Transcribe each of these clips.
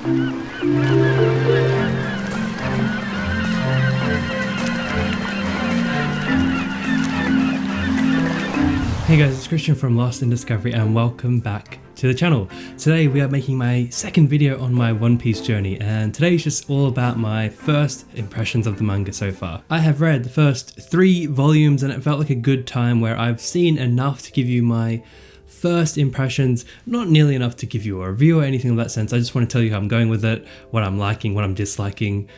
Hey guys, it's Christian from Lost in Discovery and welcome back to the channel. Today we are making my second video on my One Piece journey, and today is just all about my first impressions of the manga so far. I have read the first 3 volumes and it felt like a good time where I've seen enough to give you my first impressions, not nearly enough to give you a review or anything of that sense. I just want to tell you how I'm going with it, what I'm liking, what I'm disliking,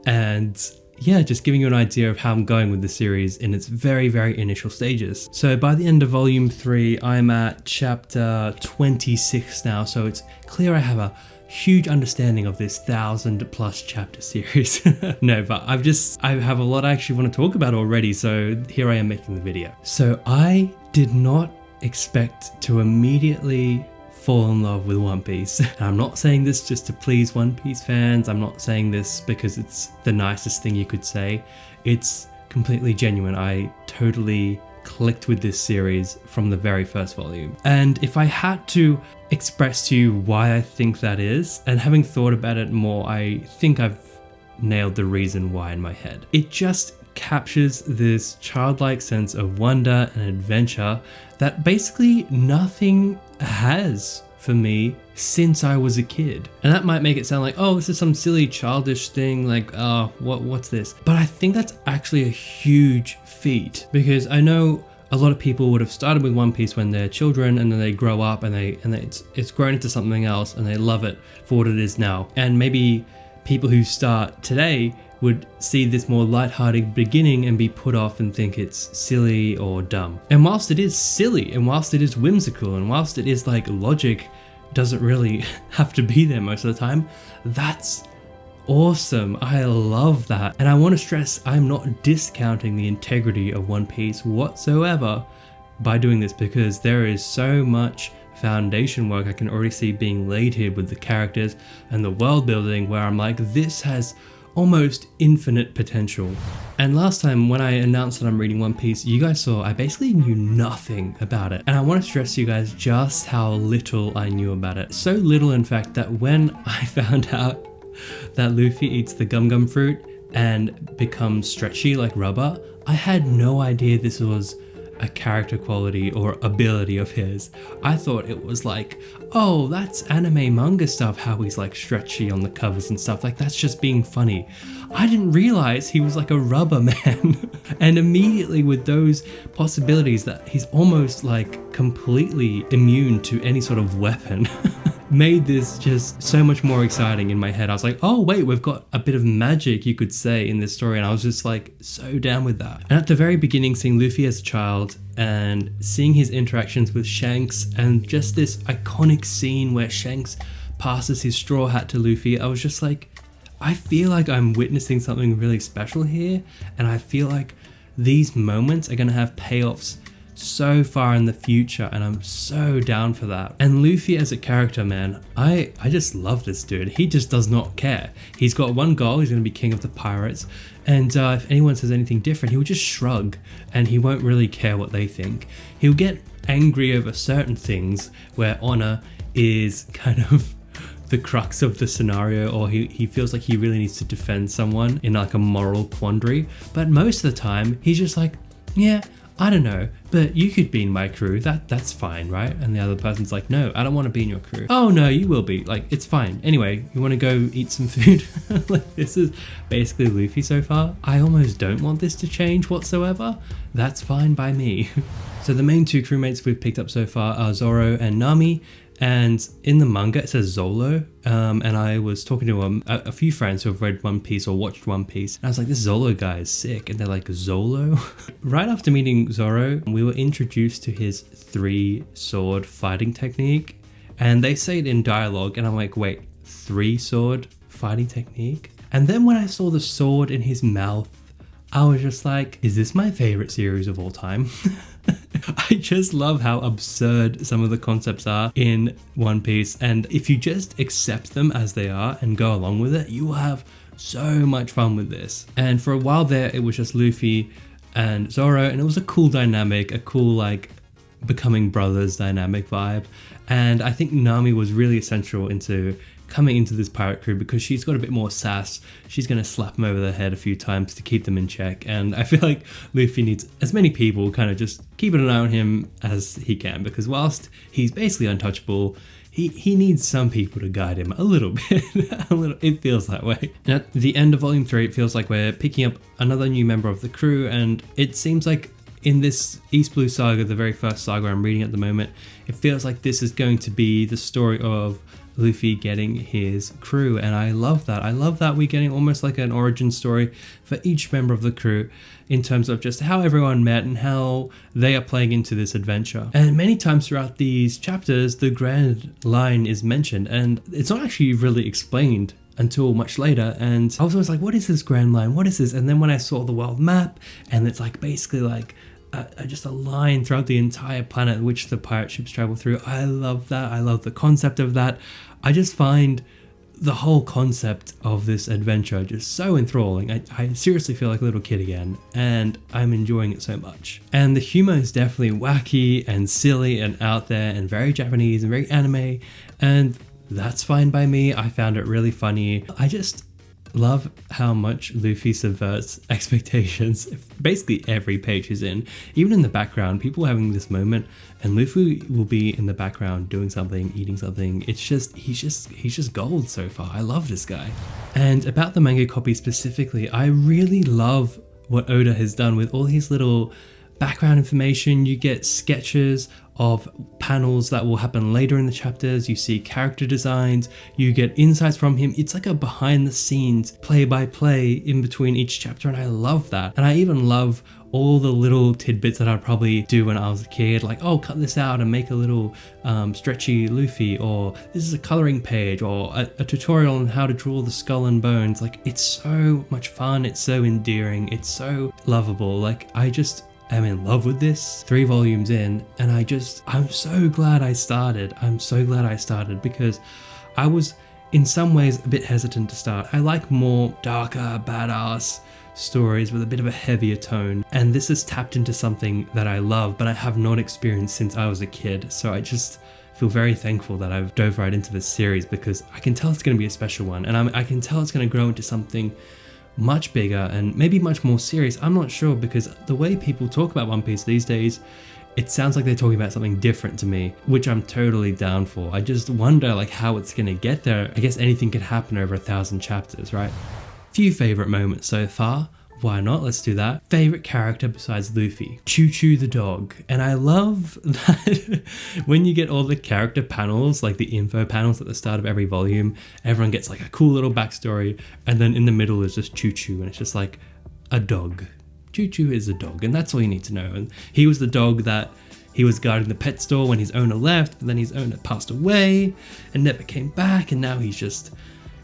and yeah, just giving you an idea of how I'm going with the series in its very, very initial stages. So by the end of volume 3, I'm at chapter 26 now, so it's clear I have a huge understanding of this 1,000+ chapter series. No, but I have a lot I actually want to talk about already, so here I am making the video. So I did not expect to immediately fall in love with One Piece. And I'm not saying this just to please One Piece fans. I'm not saying this because it's the nicest thing you could say. It's completely genuine. I totally clicked with this series from the very first volume. And if I had to express to you why I think that is, and having thought about it more, I think I've nailed the reason why in my head. It just captures this childlike sense of wonder and adventure that basically nothing has for me since I was a kid. And that might make it sound like, oh, this is some silly childish thing, like, oh, what's this? But I think that's actually a huge feat, because I know a lot of people would have started with One Piece when they're children, and then they grow up and it's grown into something else and they love it for what it is now. And maybe people who start today would see this more lighthearted beginning and be put off and think it's silly or dumb. And whilst it is silly, and whilst it is whimsical, and whilst it is like logic doesn't really have to be there most of the time, that's awesome. I love that. And I want to stress, I'm not discounting the integrity of One Piece whatsoever by doing this, because there is so much foundation work I can already see being laid here with the characters and the world building, where I'm like, this has almost infinite potential. And last time when I announced that I'm reading One Piece, you guys saw I basically knew nothing about it. And I want to stress to you guys just how little I knew about it. So little, in fact, that when I found out that Luffy eats the gum gum fruit and becomes stretchy like rubber, I had no idea this was a character quality or ability of his. I thought it was like, oh, that's anime manga stuff, how he's like stretchy on the covers and stuff, like that's just being funny. I didn't realize he was like a rubber man. And immediately with those possibilities that he's almost like completely immune to any sort of weapon made this just so much more exciting in my head. I was like, oh wait, we've got a bit of magic, you could say, in this story. And I was just like so down with that. And at the very beginning, seeing Luffy as a child and seeing his interactions with Shanks, and just this iconic scene where Shanks passes his straw hat to Luffy, I was just like, I feel like I'm witnessing something really special here. And I feel like these moments are gonna have payoffs so far in the future, and I'm so down for that. And Luffy as a character, man, I just love this dude. He just does not care. He's got one goal, he's gonna be king of the pirates, and if anyone says anything different, he'll just shrug and he won't really care what they think. He'll get angry over certain things where honor is kind of the crux of the scenario, or he feels like he really needs to defend someone in like a moral quandary. But most of the time he's just like, yeah, I don't know, but you could be in my crew, that's fine, right? And the other person's like, no, I don't want to be in your crew. Oh no, you will be, like, it's fine. Anyway, you want to go eat some food? Like, this is basically Luffy so far. I almost don't want this to change whatsoever. That's fine by me. So the main 2 crewmates we've picked up so far are Zoro and Nami. And in the manga it says Zolo, and I was talking to a few friends who have read One Piece or watched One Piece, and I was like, this Zolo guy is sick, and they're like, Zolo? Right after meeting Zoro, we were introduced to his 3-sword fighting technique, and they say it in dialogue, and I'm like, wait, 3-sword fighting technique? And then when I saw the sword in his mouth, I was just like, is this my favorite series of all time? I just love how absurd some of the concepts are in One Piece, and if you just accept them as they are and go along with it, you will have so much fun with this. And for a while there, it was just Luffy and Zoro, and it was a cool dynamic, a cool like becoming brothers dynamic vibe. And I think Nami was really essential into coming into this pirate crew because she's got a bit more sass. She's going to slap them over the head a few times to keep them in check. And I feel like Luffy needs as many people kind of just keeping an eye on him as he can, because whilst he's basically untouchable, he needs some people to guide him a little bit. It feels that way. And at the end of volume 3, it feels like we're picking up another new member of the crew, and it seems like in this East Blue saga, the very first saga I'm reading at the moment, it feels like this is going to be the story of Luffy getting his crew, and I love that. I love that we're getting almost like an origin story for each member of the crew in terms of just how everyone met and how they are playing into this adventure. And many times throughout these chapters, the Grand Line is mentioned, and it's not actually really explained until much later, and I was always like, what is this Grand Line? What is this? And then when I saw the world map, and it's like basically like just a line throughout the entire planet which the pirate ships travel through. I love that. I love the concept of that. I just find the whole concept of this adventure just so enthralling. I seriously feel like a little kid again, and I'm enjoying it so much. And the humor is definitely wacky and silly and out there and very Japanese and very anime, and that's fine by me. I found it really funny. I just love how much Luffy subverts expectations. Basically every page he's in, even in the background, people having this moment, and Luffy will be in the background doing something, eating something. It's just, he's just gold so far. I love this guy. And about the manga copy specifically, I really love what Oda has done with all his little background information. You get sketches of panels that will happen later in the chapters, you see character designs, you get insights from him. It's like a behind the scenes play-by-play in between each chapter, and I love that. And I even love all the little tidbits that I'd probably do when I was a kid, like, oh, cut this out and make a little stretchy Luffy, or this is a coloring page, or a tutorial on how to draw the skull and bones. Like, it's so much fun, it's so endearing, it's so lovable. Like, I'm in love with this 3 volumes in, and I'm so glad I started. I'm so glad I started, because I was in some ways a bit hesitant to start. I like more darker, badass stories with a bit of a heavier tone, and this has tapped into something that I love, but I have not experienced since I was a kid. So I just feel very thankful that I've dove right into this series, because I can tell it's going to be a special one, and I can tell it's going to grow into something much bigger and maybe much more serious. I'm not sure, because the way people talk about One Piece these days, it sounds like they're talking about something different to me, which I'm totally down for. I just wonder like how it's gonna get there. I guess anything could happen over 1,000 chapters, right? Few favorite moments so far. Why not? Let's do that. Favorite character besides Luffy? Choo Choo the dog. And I love that when you get all the character panels, like the info panels at the start of every volume, everyone gets like a cool little backstory, and then in the middle is just Choo Choo, and it's just like a dog. Choo Choo is a dog, and that's all you need to know. And he was the dog that he was guarding the pet store when his owner left, but then his owner passed away and never came back, and now he's just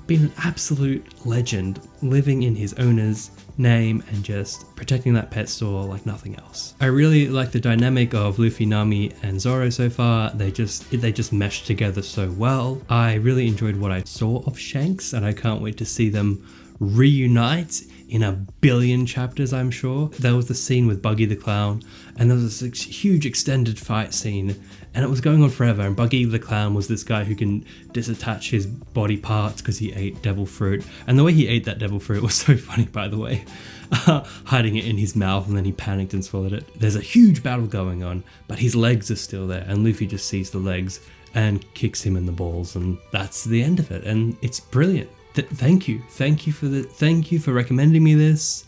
been an absolute legend, living in his owner's name and just protecting that pet store like nothing else. I really like the dynamic of Luffy, Nami, and Zoro so far. They just mesh together so well. I really enjoyed what I saw of Shanks, and I can't wait to see them reunite in 1 billion chapters, I'm sure. There was the scene with Buggy the Clown, and there was this huge extended fight scene, and it was going on forever, and Buggy the Clown was this guy who can disattach his body parts because he ate devil fruit, and the way he ate that devil fruit was so funny, by the way. Hiding it in his mouth, and then he panicked and swallowed it. There's a huge battle going on, but his legs are still there, and Luffy just sees the legs and kicks him in the balls, and that's the end of it, and it's brilliant. Thank you for recommending me this.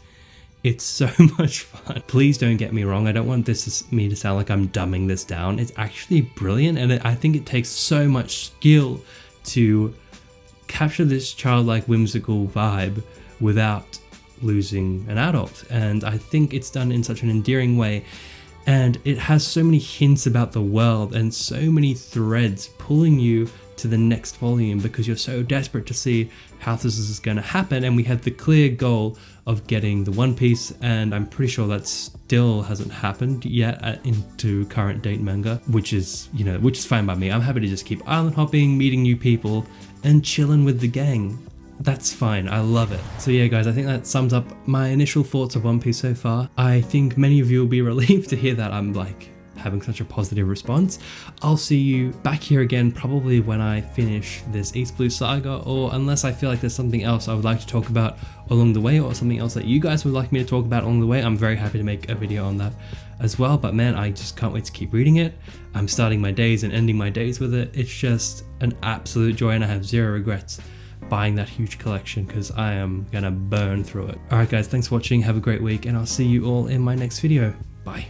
It's so much fun. Please don't get me wrong. I don't want me to sound like I'm dumbing this down. It's actually brilliant, and I think it takes so much skill to capture this childlike, whimsical vibe without losing an adult. And I think it's done in such an endearing way. And it has so many hints about the world and so many threads pulling you to the next volume because you're so desperate to see how this is going to happen. And we have the clear goal of getting the One Piece, and I'm pretty sure that still hasn't happened yet into current date manga, which is fine by me. I'm happy to just keep island hopping, meeting new people, and chilling with the gang. That's fine, I love it. So yeah guys, I think that sums up my initial thoughts of One Piece so far. I think many of you will be relieved to hear that I'm like having such a positive response. I'll see you back here again probably when I finish this East Blue Saga, or unless I feel like there's something else I would like to talk about along the way, or something else that you guys would like me to talk about along the way. I'm very happy to make a video on that as well. But man, I just can't wait to keep reading it. I'm starting my days and ending my days with it. It's just an absolute joy, and I have zero regrets buying that huge collection because I am gonna burn through it. Alright guys, thanks for watching, have a great week, and I'll see you all in my next video. Bye.